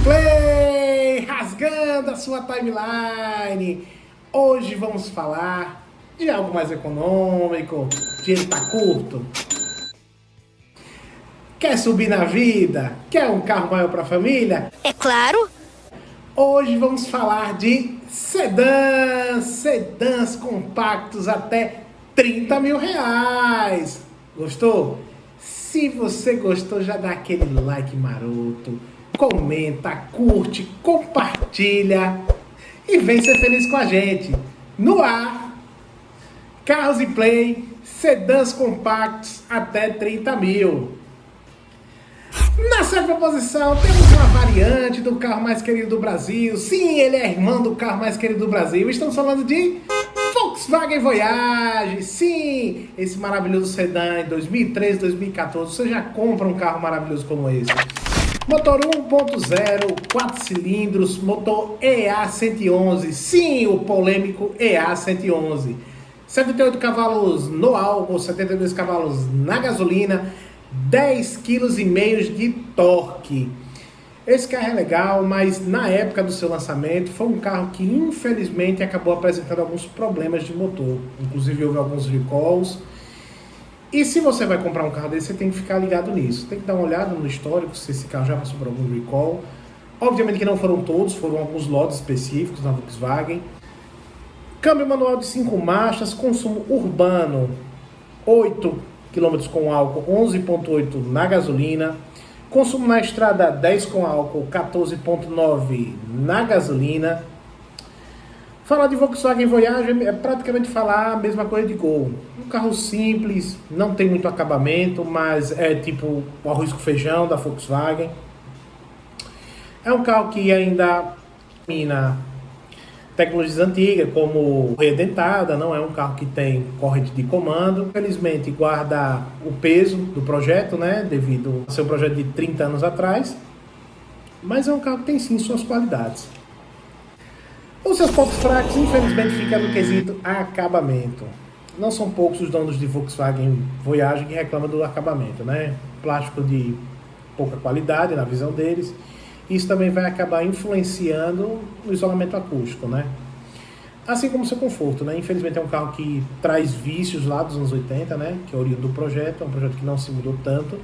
Play, rasgando a sua timeline. Hoje vamos falar de algo mais econômico. Dinheiro tá curto. Quer subir na vida? Quer um carro maior para a família? É claro. Hoje vamos falar de sedãs compactos até R$30.000. Gostou? Se você gostou, já dá aquele like maroto, comenta, curte, compartilha e vem ser feliz com a gente. No ar, Carros e Play, sedãs compactos até 30 mil. Na sétima posição, temos uma variante do carro mais querido do Brasil. Sim, ele é irmão do carro mais querido do Brasil. Estamos falando de Volkswagen Voyage. Sim, esse maravilhoso sedã em 2013, 2014. Você já compra um carro maravilhoso como esse. Motor 1.0, 4 cilindros, motor EA111. Sim, o polêmico EA111. 78 cavalos no álcool, 72 cavalos na gasolina. 10,5 kg de torque. Esse carro é legal, mas na época do seu lançamento foi um carro que infelizmente acabou apresentando alguns problemas de motor. Inclusive houve alguns recalls. E se você vai comprar um carro desse, você tem que ficar ligado nisso. Tem que dar uma olhada no histórico, se esse carro já passou por algum recall. Obviamente que não foram todos, foram alguns lotes específicos na Volkswagen. Câmbio manual de 5 marchas, consumo urbano 8 km com álcool, 11,8 na gasolina. Consumo na estrada 10 com álcool, 14,9 na gasolina. Falar de Volkswagen Voyage é praticamente falar a mesma coisa de Gol. Um carro simples, não tem muito acabamento, mas é tipo o arroz com feijão da Volkswagen. É um carro que ainda mina tecnologias antigas, como correia dentada, não é um carro que tem corrente de comando. Infelizmente, guarda o peso do projeto, né, devido ao seu projeto de 30 anos atrás. Mas é um carro que tem sim suas qualidades. Os seus pontos fracos, infelizmente, ficam no quesito acabamento. Não são poucos os donos de Volkswagen Voyage que reclamam do acabamento, né? Plástico de pouca qualidade na visão deles. Isso também vai acabar influenciando no isolamento acústico, né? Assim como o seu conforto, né? Infelizmente é um carro que traz vícios lá dos anos 80, né? Que é oriundo do projeto, é um projeto que não se mudou tanto.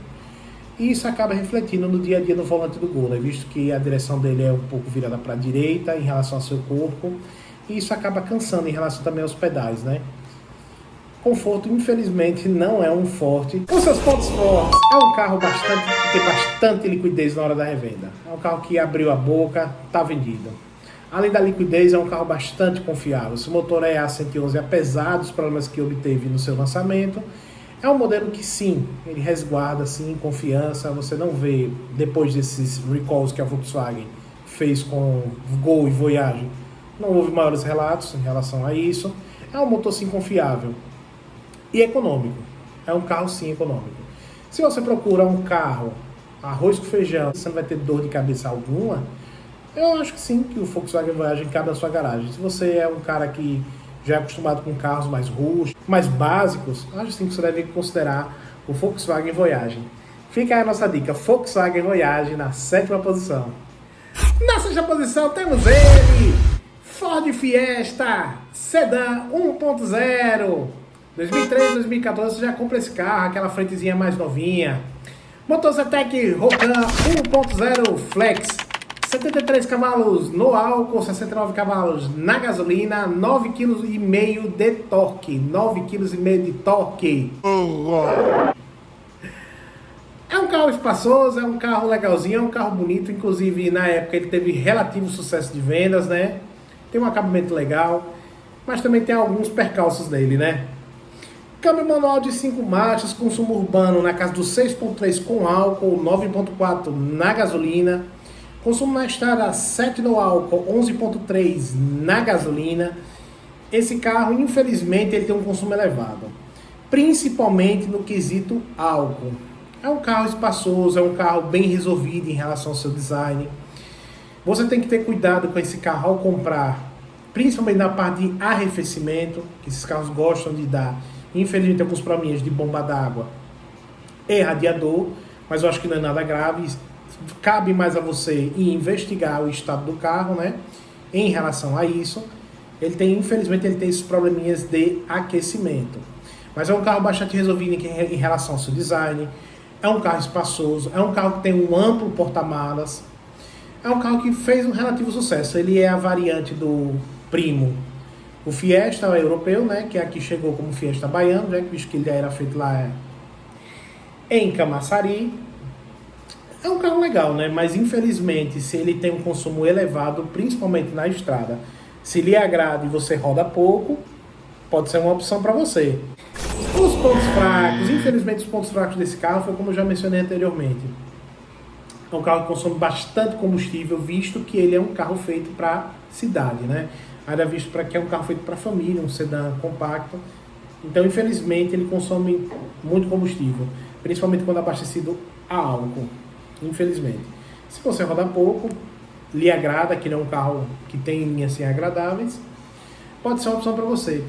E isso acaba refletindo no dia a dia no volante do Gol, né? Visto que a direção dele é um pouco virada para a direita em relação ao seu corpo. E isso acaba cansando em relação também aos pedais, né? Conforto, infelizmente, não é um forte. Os seus pontos fortes, é um carro que tem bastante liquidez na hora da revenda. É um carro que abriu a boca, está vendido. Além da liquidez, é um carro bastante confiável. Esse motor EA111, apesar dos problemas que obteve no seu lançamento, é um modelo que sim, ele resguarda sim confiança. Você não vê, depois desses recalls que a Volkswagen fez com Gol e Voyage, não houve maiores relatos em relação a isso. É um motor sim confiável. E econômico. É um carro sim econômico. Se você procura um carro arroz com feijão, você não vai ter dor de cabeça alguma, eu acho que sim, que o Volkswagen Voyage cabe na sua garagem. Se você é um cara que já é acostumado com carros mais rústicos, mais básicos, acho sim que você deve considerar o Volkswagen Voyage. Fica aí a nossa dica, Volkswagen Voyage na sétima posição. Na sexta posição temos ele, Ford Fiesta Sedã 1.0. 2013, 2014 você já compra esse carro, aquela frentezinha mais novinha. Motor Zetec Rocan 1.0 Flex, 73 cavalos no álcool, 69 cavalos na gasolina, 9,5 kg de torque. 9,5 kg de torque. É um carro espaçoso, é um carro legalzinho, é um carro bonito. Inclusive, na época ele teve relativo sucesso de vendas, né? Tem um acabamento legal, mas também tem alguns percalços dele, né? Câmbio manual de 5 marchas, consumo urbano na casa dos 6,3 com álcool, 9,4 na gasolina. Consumo na estrada 7 no álcool, 11,3 na gasolina. Esse carro, infelizmente, ele tem um consumo elevado, principalmente no quesito álcool. É um carro espaçoso, é um carro bem resolvido em relação ao seu design. Você tem que ter cuidado com esse carro ao comprar, principalmente na parte de arrefecimento, que esses carros gostam de dar. Infelizmente, alguns probleminhas de bomba d'água e radiador, mas eu acho que não é nada grave. cabe mais a você investigar o estado do carro, né? Em relação a isso. Infelizmente, ele tem esses probleminhas de aquecimento. Mas é um carro bastante resolvido em relação ao seu design. É um carro espaçoso. É um carro que tem um amplo porta-malas. É um carro que fez um relativo sucesso. Ele é a variante do primo. O Fiesta europeu, né? Que aqui chegou como Fiesta baiano, né? Visto que ele já era feito lá em Camaçari. É um carro legal, né? Mas infelizmente, se ele tem um consumo elevado, principalmente na estrada, se lhe agrada e você roda pouco, pode ser uma opção para você. Os pontos fracos, infelizmente os pontos fracos desse carro foi como eu já mencionei anteriormente. É um carro que consome bastante combustível, visto que ele é um carro feito para cidade, né? Ainda visto para que é um carro feito para família, um sedã compacto. Então, infelizmente, ele consome muito combustível, principalmente quando abastecido a álcool. Infelizmente. Se você rodar pouco, lhe agrada, que ele é um carro que tem linhas assim agradáveis, pode ser uma opção para você.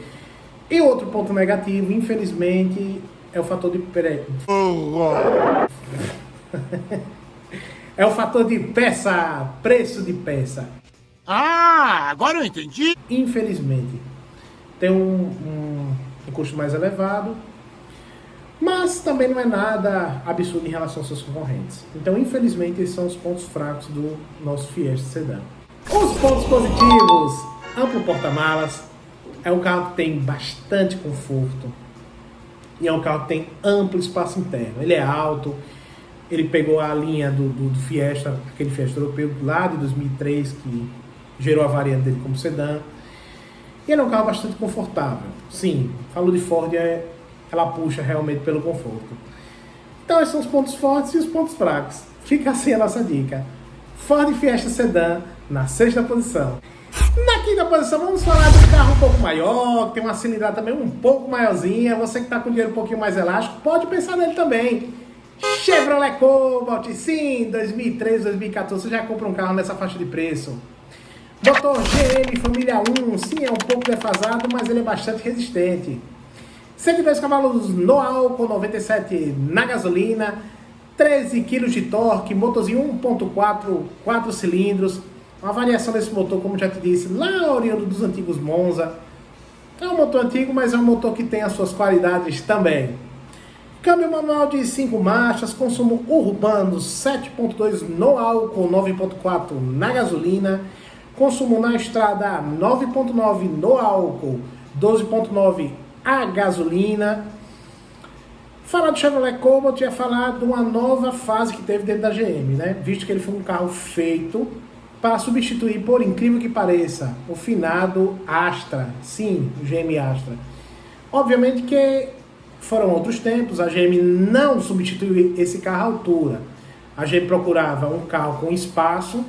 E outro ponto negativo, infelizmente, é o fator de é o fator de peça, preço de peça. Ah, agora eu entendi. Infelizmente, tem um custo mais elevado, mas também não é nada absurdo em relação aos seus concorrentes. Então, infelizmente, esses são os pontos fracos do nosso Fiesta Sedã. Os pontos positivos: amplo porta-malas, é um carro que tem bastante conforto e é um carro que tem amplo espaço interno. Ele é alto, ele pegou a linha do Fiesta, aquele Fiesta europeu lá de 2003, que gerou a variante dele como sedã. E ele é um carro bastante confortável. Sim, falo de Ford, ela puxa realmente pelo conforto. Então esses são os pontos fortes e os pontos fracos. Fica assim a nossa dica. Ford Fiesta Sedã na 6ª posição. Na 5ª posição vamos falar de um carro um pouco maior, que tem uma cilindrada também um pouco maiorzinha. Você que está com dinheiro um pouquinho mais elástico, pode pensar nele também. Chevrolet Cobalt, sim, 2013, 2014, você já compra um carro nessa faixa de preço. Motor GM Família 1, sim, é um pouco defasado, mas ele é bastante resistente. 102 cavalos no álcool, 97 na gasolina, 13 kg de torque, motorzinho 1.4, 4 cilindros. Uma variação desse motor, como já te disse, lá oriundo dos antigos Monza. É um motor antigo, mas é um motor que tem as suas qualidades também. Câmbio manual de 5 marchas, consumo urbano 7.2 no álcool, 9.4 na gasolina. Consumo na estrada 9.9 no álcool, 12.9 a gasolina. Falar do Chevrolet Cobalt é falar de uma nova fase que teve dentro da GM, né? Visto que ele foi um carro feito para substituir, por incrível que pareça, o finado Astra. Sim, o GM Astra. Obviamente que foram outros tempos, a GM não substituiu esse carro à altura. A GM procurava um carro com espaço,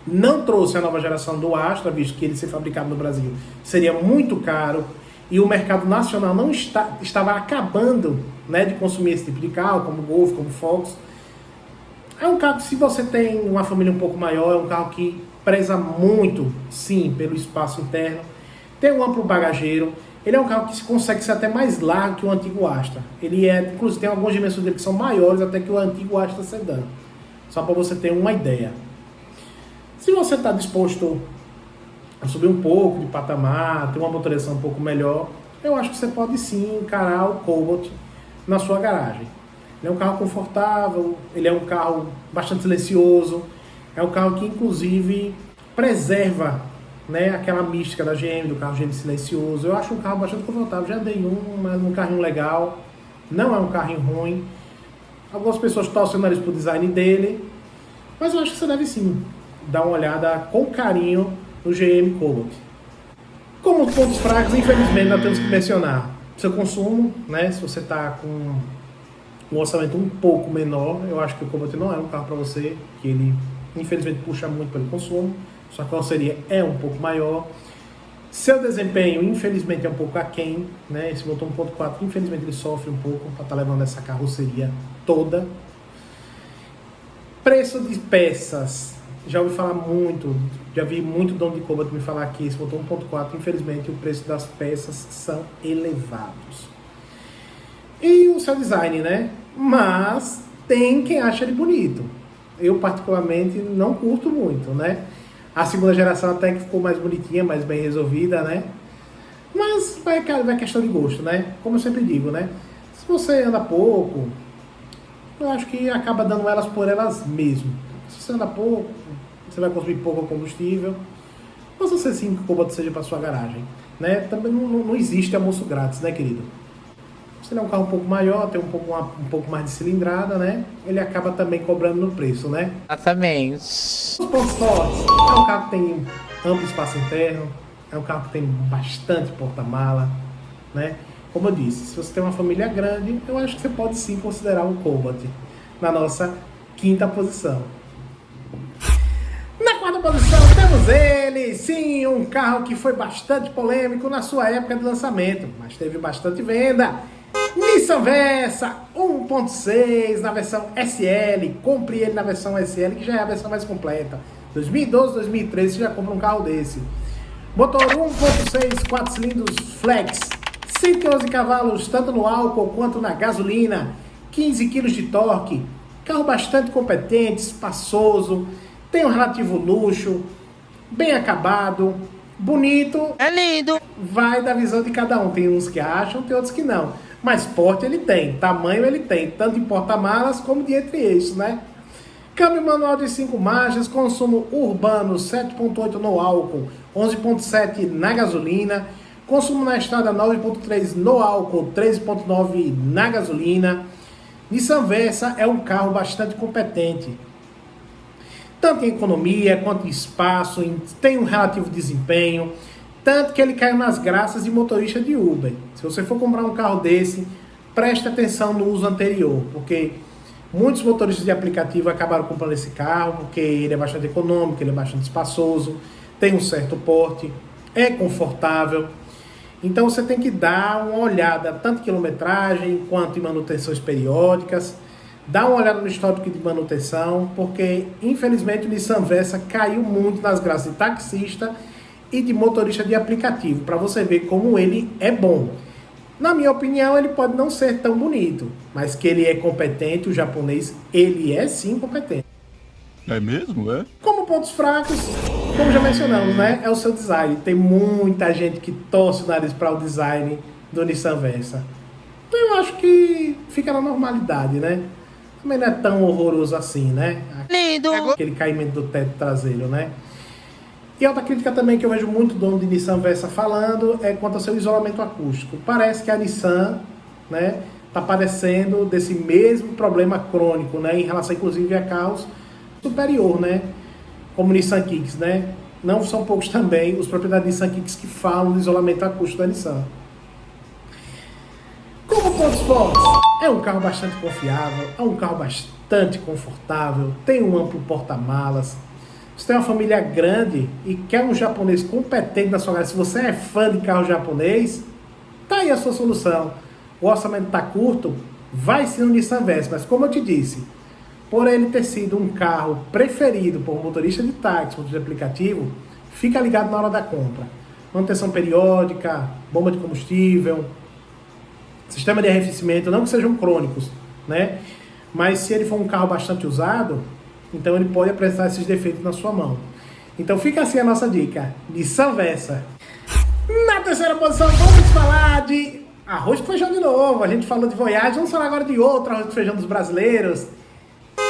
não trouxe a nova geração do Astra, visto que ele ser fabricado no Brasil seria muito caro e o mercado nacional não estava acabando, né, de consumir esse tipo de carro, como Golf, como Fox. É um carro que, se você tem uma família um pouco maior, é um carro que preza muito, sim, pelo espaço interno. Tem um amplo bagageiro. Ele é um carro que consegue ser até mais largo que o antigo Astra. Ele inclusive, tem algumas dimensões dele que são maiores até que o antigo Astra Sedã. Só para você ter uma ideia. Se você está disposto a subir um pouco de patamar, ter uma motorização um pouco melhor, eu acho que você pode sim encarar o Cobalt na sua garagem. Ele é um carro confortável, ele é um carro bastante silencioso, é um carro que inclusive preserva, né, aquela mística da GM, do carro GM silencioso. Eu acho um carro bastante confortável, já dei mas um carrinho legal, não é um carrinho ruim. Algumas pessoas torcem o nariz pro design dele, mas eu acho que você deve sim dar uma olhada com carinho no GM Cobalt. Como pontos fracos, infelizmente, nós temos que mencionar seu consumo, né? Se você está com um orçamento um pouco menor, eu acho que o Cobalt não é um carro para você, que ele infelizmente puxa muito pelo consumo, sua carroceria é um pouco maior. Seu desempenho, infelizmente, é um pouco aquém, né? Esse motor 1.4, infelizmente, ele sofre um pouco para estar levando essa carroceria toda. Preço de peças, já ouvi falar muito, já vi muito dono de Cobalt me falar que esse motor 1.4, infelizmente, o preço das peças são elevados. E o seu design, né? Mas tem quem acha ele bonito. eu particularmente não curto muito, né? A segunda geração até que ficou mais bonitinha, mais bem resolvida, né? Mas vai questão de gosto, né? Como eu sempre digo, né? Se você anda pouco, eu acho que acaba dando elas por elas mesmo. Se você anda pouco, você vai consumir pouco combustível. Mas você sim que o Cobalt seja para sua garagem, né? Também não existe almoço grátis, né, querido? Se ele é um carro um pouco maior, tem um pouco mais de cilindrada, né? Ele acaba também cobrando no preço, né? Exatamente. Os pontos fortes. É um carro que tem amplo espaço interno, é um carro que tem bastante porta-mala, né? Como eu disse, se você tem uma família grande, eu acho que você pode sim considerar um Cobalt na nossa quinta posição. Na quarta posição temos ele, sim, um carro que foi bastante polêmico na sua época de lançamento, mas teve bastante venda. Nissan Versa 1.6 na versão SL, compre ele na versão SL, que já é a versão mais completa. 2012, 2013 você já compra um carro desse. Motor 1.6, 4 cilindros flex, 111 cavalos tanto no álcool quanto na gasolina, 15 kg de torque, carro bastante competente, espaçoso, tem um relativo luxo, bem acabado, bonito. É lindo. Vai da visão de cada um, tem uns que acham, tem outros que não. Mas porte ele tem, tamanho ele tem, tanto em porta-malas como de entre-eixos, né? Câmbio manual de 5 marchas, consumo urbano 7.8 no álcool, 11.7 na gasolina, consumo na estrada 9.3 no álcool, 13.9 na gasolina. Nissan Versa é um carro bastante competente, tanto em economia quanto em espaço, tem um relativo desempenho, tanto que ele caiu nas graças de motorista de Uber. Se você for comprar um carro desse, preste atenção no uso anterior, porque muitos motoristas de aplicativo acabaram comprando esse carro, porque ele é bastante econômico, ele é bastante espaçoso, tem um certo porte, é confortável. Então você tem que dar uma olhada, tanto em quilometragem, quanto em manutenções periódicas. Dá uma olhada no histórico de manutenção, porque infelizmente o Nissan Versa caiu muito nas graças de taxista e de motorista de aplicativo, para você ver como ele é bom. Na minha opinião, ele pode não ser tão bonito, mas que ele é competente, o japonês, ele é sim competente. É mesmo, é? Como pontos fracos, como já mencionamos, né, é o seu design. Tem muita gente que torce o nariz para o design do Nissan Versa. Então eu acho que fica na normalidade, né? Também não é tão horroroso assim, né? Lindo. Aquele caimento do teto traseiro, né? E outra crítica também que eu vejo muito dono de Nissan Versa falando é quanto ao seu isolamento acústico. Parece que a Nissan, né, tá padecendo desse mesmo problema crônico, né, em relação inclusive a carros superior, né, como Nissan Kicks, né. Não são poucos também os proprietários de Nissan Kicks que falam do isolamento acústico da Nissan. Como pontos fortes, é um carro bastante confiável, é um carro bastante confortável, tem um amplo porta-malas. Se tem uma família grande e quer um japonês competente na sua casa, se você é fã de carro japonês, tá aí a sua solução. O orçamento tá curto, vai ser um Nissan Versa, mas como eu te disse, por ele ter sido um carro preferido por motorista de táxi, motorista de aplicativo, fica ligado na hora da compra. Manutenção periódica, bomba de combustível, sistema de arrefecimento, não que sejam crônicos, né? Mas se ele for um carro bastante usado, então ele pode apresentar esses defeitos na sua mão. Então fica assim a nossa dica, Nissan Versa. Na terceira posição vamos falar de arroz com feijão de novo. A gente falou de Voyage, vamos falar agora de outro arroz com feijão dos brasileiros.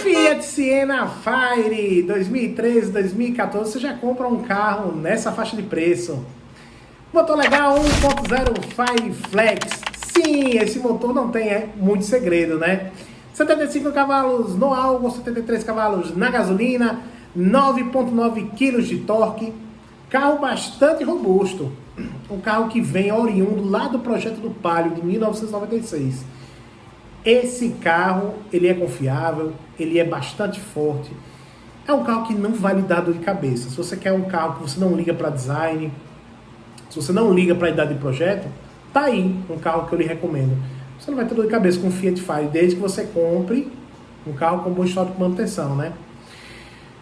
Fiat Siena Fire 2013, 2014, você já compra um carro nessa faixa de preço. Motor legal, 1.0 Fire Flex. Sim, esse motor não tem muito segredo, né? 75 cavalos no álcool, 73 cavalos na gasolina, 9.9 kg de torque, carro bastante robusto, um carro que vem oriundo lá do projeto do Palio de 1996. Esse carro, ele é confiável, ele é bastante forte, é um carro que não vai lhe dar dor de cabeça. Se você quer um carro que você não liga para design, se você não liga para idade de projeto, tá aí um carro que eu lhe recomendo. Você não vai ter dor de cabeça com o Fiat Fire, desde que você compre um carro com bom histórico de manutenção, né?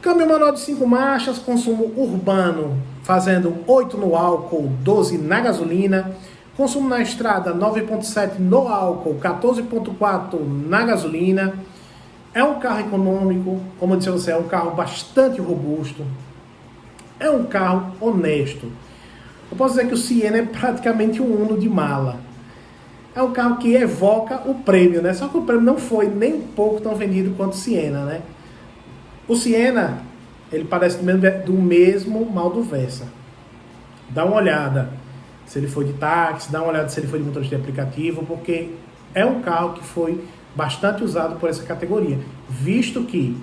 Câmbio manual de 5 marchas, consumo urbano, fazendo 8 no álcool, 12 na gasolina. Consumo na estrada, 9.7 no álcool, 14.4 na gasolina. É um carro econômico, como eu disse a você, é um carro bastante robusto, é um carro honesto. Eu posso dizer que o Siena é praticamente um Uno de mala. É um carro que evoca o prêmio, né? Só que o prêmio não foi nem um pouco tão vendido quanto o Siena, né? O Siena, ele parece do mesmo mal do Versa. Dá uma olhada se ele foi de táxi, dá uma olhada se ele foi de motorista de aplicativo, porque é um carro que foi bastante usado por essa categoria, visto que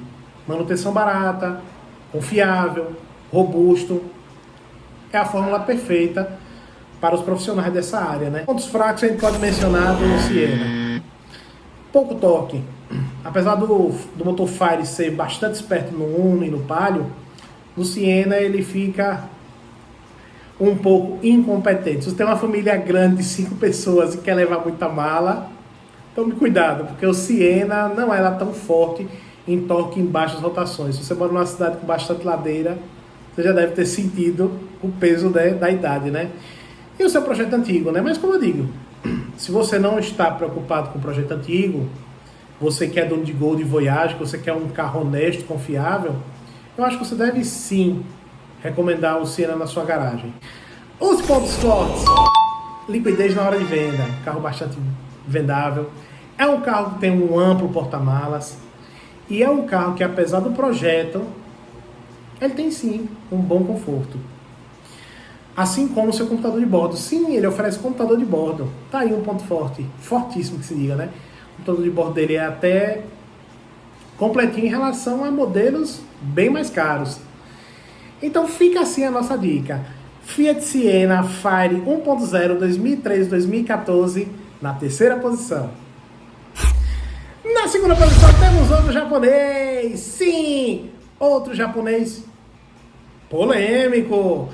manutenção barata, confiável, robusto, é a fórmula perfeita para os profissionais dessa área, né? Pontos fracos a gente pode mencionar do Siena. Pouco torque. Apesar do motor Fire ser bastante esperto no Uno e no Palio, no Siena ele fica um pouco incompetente. Se você tem uma família grande de 5 pessoas e quer levar muita mala, tome cuidado, porque o Siena não é lá tão forte em torque em baixas rotações. Se você mora numa cidade com bastante ladeira, você já deve ter sentido o peso da idade, né? E o seu projeto antigo, né? Mas como eu digo, se você não está preocupado com o projeto antigo, você quer dono de Gol de Voyage, você quer um carro honesto, confiável, eu acho que você deve sim recomendar o Siena na sua garagem. Os pontos fortes: liquidez na hora de venda, carro bastante vendável, é um carro que tem um amplo porta-malas e é um carro que, apesar do projeto, ele tem sim um bom conforto. Assim como o seu computador de bordo. Sim, ele oferece computador de bordo. Tá aí um ponto forte, fortíssimo que se diga, né? O computador de bordo dele é até completinho em relação a modelos bem mais caros. Então fica assim a nossa dica. Fiat Siena Fire 1.0 2013-2014 na terceira posição. Na segunda posição temos outro japonês. Sim, outro japonês polêmico.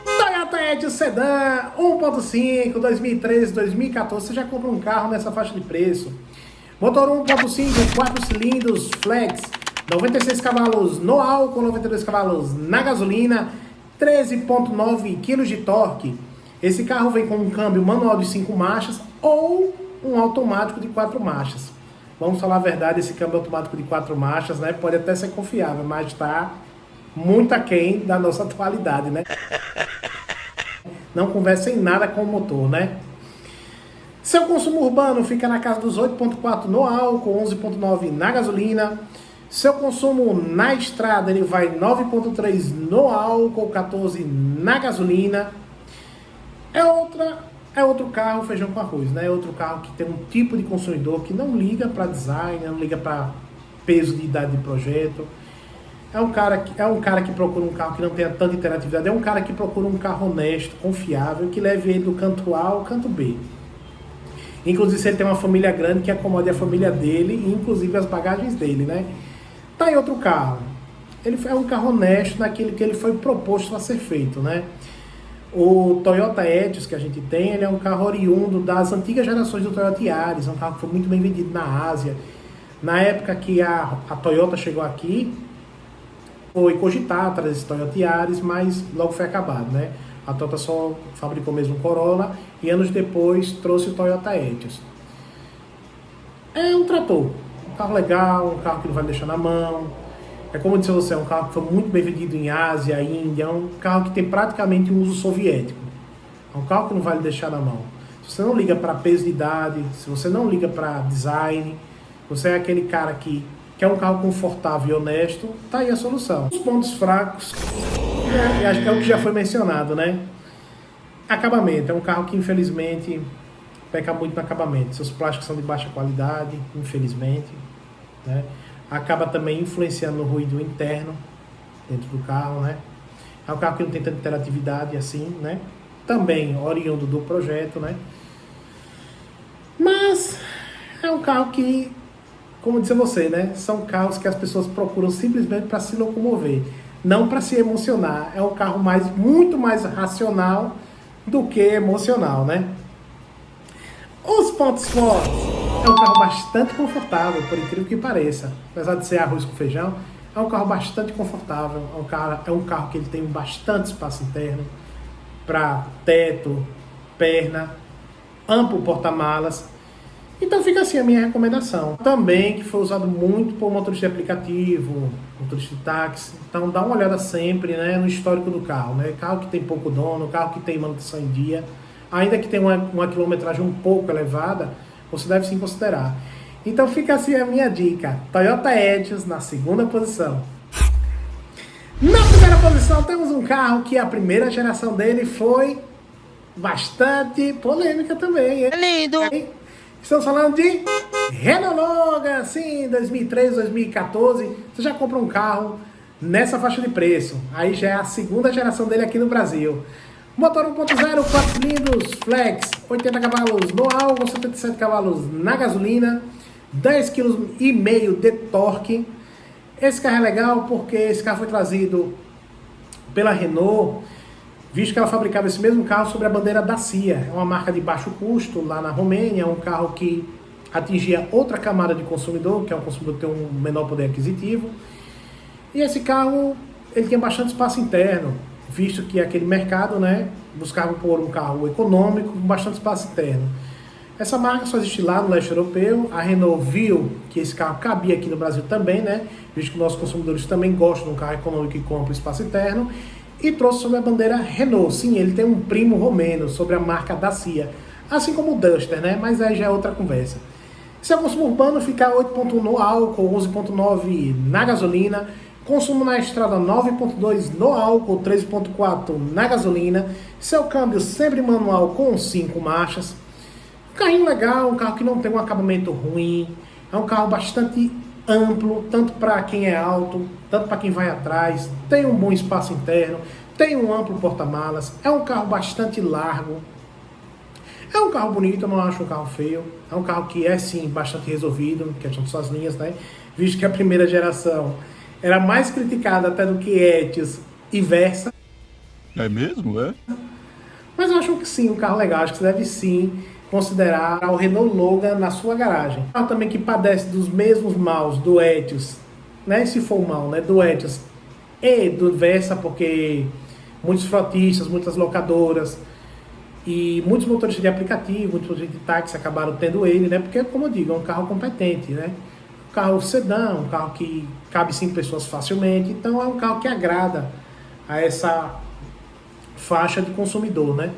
Toyota Etios Sedan 1.5 2013-2014. Você já compra um carro nessa faixa de preço. Motor 1.5, 4 cilindros, flex, 96 cavalos no álcool, 92 cavalos na gasolina, 13.9 kg de torque. Esse carro vem com um câmbio manual de 5 marchas ou um automático de 4 marchas. Vamos falar a verdade, esse câmbio automático de 4 marchas, né, pode até ser confiável, mas está muito aquém da nossa atualidade, né? Não conversa em nada com o motor, né? Seu consumo urbano fica na casa dos 8.4 no álcool, 11.9 na gasolina. Seu consumo na estrada ele vai 9.3 no álcool, 14 na gasolina. É outro carro feijão com arroz, né? É outro carro que tem um tipo de consumidor que não liga para design, não liga para peso de idade de projeto. É um cara que procura um carro que não tenha tanta interatividade. É um cara que procura um carro honesto, confiável, que leve ele do canto A ao canto B. Inclusive, se ele tem uma família grande, que acomode a família dele, e inclusive as bagagens dele, né? Tá em outro carro. Ele é um carro honesto naquilo que ele foi proposto a ser feito, né? O Toyota Etios que a gente tem, ele é um carro oriundo das antigas gerações do Toyota Yaris. É um carro que foi muito bem vendido na Ásia. Na época que a Toyota chegou aqui, foi cogitar trazer esse Toyota Yaris, mas logo foi acabado, né? A Toyota só fabricou mesmo o Corolla e anos depois trouxe o Toyota Etios. É um trator, um carro legal, um carro que não vai deixar na mão. É como eu disse a você, é um carro que foi muito bem vendido em Ásia, Índia, é um carro que tem praticamente um uso soviético. É um carro que não vai lhe deixar na mão. Se você não liga para peso de idade, se você não liga para design, você é aquele cara que quer um carro confortável e honesto, tá aí a solução. Os pontos fracos, acho que é o que já foi mencionado, né? Acabamento, é um carro que infelizmente peca muito no acabamento. Seus plásticos são de baixa qualidade, infelizmente, né? Acaba também influenciando no ruído interno dentro do carro, né? É um carro que não tem tanta interatividade assim, né? Também oriundo do projeto, né? Mas é um carro que, como disse você, né? São carros que as pessoas procuram simplesmente para se locomover, não para se emocionar. É um carro muito mais racional do que emocional, né? Os pontos fortes: é um carro bastante confortável, por incrível que pareça. Apesar de ser arroz com feijão, é um carro bastante confortável. É um carro que ele tem bastante espaço interno para teto, perna, amplo porta-malas. Então fica assim a minha recomendação. Também que foi usado muito por motorista de aplicativo, motorista de táxi. Então dá uma olhada sempre, né, no histórico do carro, né? Carro que tem pouco dono, carro que tem manutenção em dia, ainda que tenha uma quilometragem um pouco elevada, você deve sim considerar. Então fica assim a minha dica. Toyota Etios na segunda posição. Na primeira posição temos um carro que a primeira geração dele foi bastante polêmica também. É lindo! Estamos falando de Renault Logan, sim, 2013, 2014. Você já compra um carro nessa faixa de preço. Aí já é a segunda geração dele aqui no Brasil. Motor 1.0, 4 cilindros, flex, 80 cavalos no álcool, 77 cavalos na gasolina, 10,5 kg de torque. Esse carro é legal porque esse carro foi trazido pela Renault, visto que ela fabricava esse mesmo carro sob a bandeira Dacia. É uma marca de baixo custo lá na Romênia, é um carro que atingia outra camada de consumidor, que é um consumidor que tem um menor poder aquisitivo. E esse carro, ele tinha bastante espaço interno, visto que aquele mercado, né, buscava por um carro econômico com bastante espaço interno. Essa marca só existe lá no leste europeu. A Renault viu que esse carro cabia aqui no Brasil também, né, visto que nossos consumidores também gostam de um carro econômico e compram espaço interno, e trouxe sobre a bandeira Renault. Sim, ele tem um primo romeno sobre a marca Dacia, assim como o Duster, né, mas aí já é outra conversa. Seu consumo urbano fica 8,1 no álcool, 11,9 na gasolina. Consumo na estrada 9,2 no álcool, 3,4 na gasolina. Seu câmbio sempre manual com 5 marchas. Um carrinho legal, um carro que não tem um acabamento ruim. É um carro bastante amplo, tanto para quem é alto, tanto para quem vai atrás. Tem um bom espaço interno, tem um amplo porta-malas. É um carro bastante largo. É um carro bonito, eu não acho um carro feio. É um carro que é sim bastante resolvido, questão de suas linhas, né? Visto que a primeira geração era mais criticada até do que Etios e Versa. É mesmo, é? Mas eu acho que sim, um carro legal. Acho que você deve sim considerar o Renault Logan na sua garagem. Um carro também que padece dos mesmos maus do Etios, né? Se for mal, né? Do Etios e do Versa, porque muitos frotistas, muitas locadoras e muitos motoristas de aplicativo, muitos motoristas de táxi acabaram tendo ele, né? Porque, como eu digo, é um carro competente, né? Um carro sedã, um carro que cabe 5 pessoas facilmente. Então é um carro que agrada a essa faixa de consumidor, né?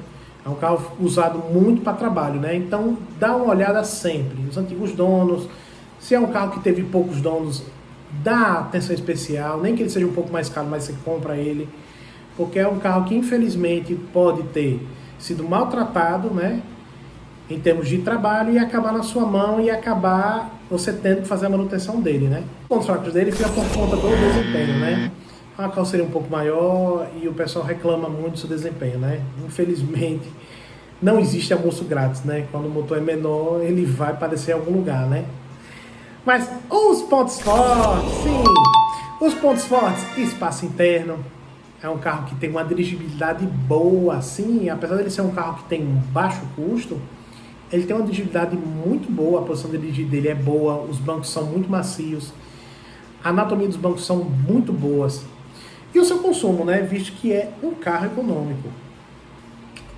É um carro usado muito para trabalho, né? Então dá uma olhada sempre. Os antigos donos, se é um carro que teve poucos donos, dá atenção especial, nem que ele seja um pouco mais caro, mas você compra ele. Porque é um carro que infelizmente pode ter sido maltratado, né, em termos de trabalho, e acabar na sua mão e acabar você tendo que fazer a manutenção dele, né. Os pontos fracos dele fica por conta do desempenho, né. A carroceria um pouco maior e o pessoal reclama muito do seu desempenho, né. Infelizmente não existe almoço grátis, né. Quando o motor é menor, ele vai padecer em algum lugar, né. Mas os pontos fortes, sim, os pontos fortes: espaço interno. É um carro que tem uma dirigibilidade boa, sim, apesar de ele ser um carro que tem um baixo custo, ele tem uma dirigibilidade muito boa, a posição de dirigir dele é boa, os bancos são muito macios, a anatomia dos bancos são muito boas. E o seu consumo, né, visto que é um carro econômico.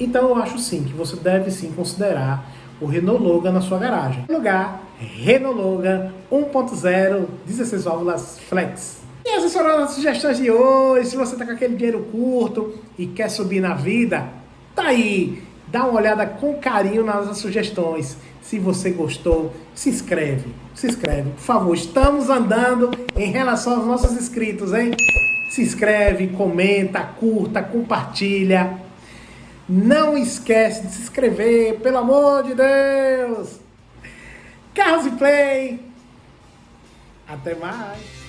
Então eu acho sim que você deve sim considerar o Renault Logan na sua garagem. No lugar, Renault Logan 1.0, 16 válvulas flex. E essas foram as sugestões de hoje. Se você está com aquele dinheiro curto e quer subir na vida, tá aí. Dá uma olhada com carinho nas sugestões. Se você gostou, se inscreve. Se inscreve, por favor. Estamos andando em relação aos nossos inscritos, hein? Se inscreve, comenta, curta, compartilha. Não esquece de se inscrever, pelo amor de Deus. Carros e Play. Até mais.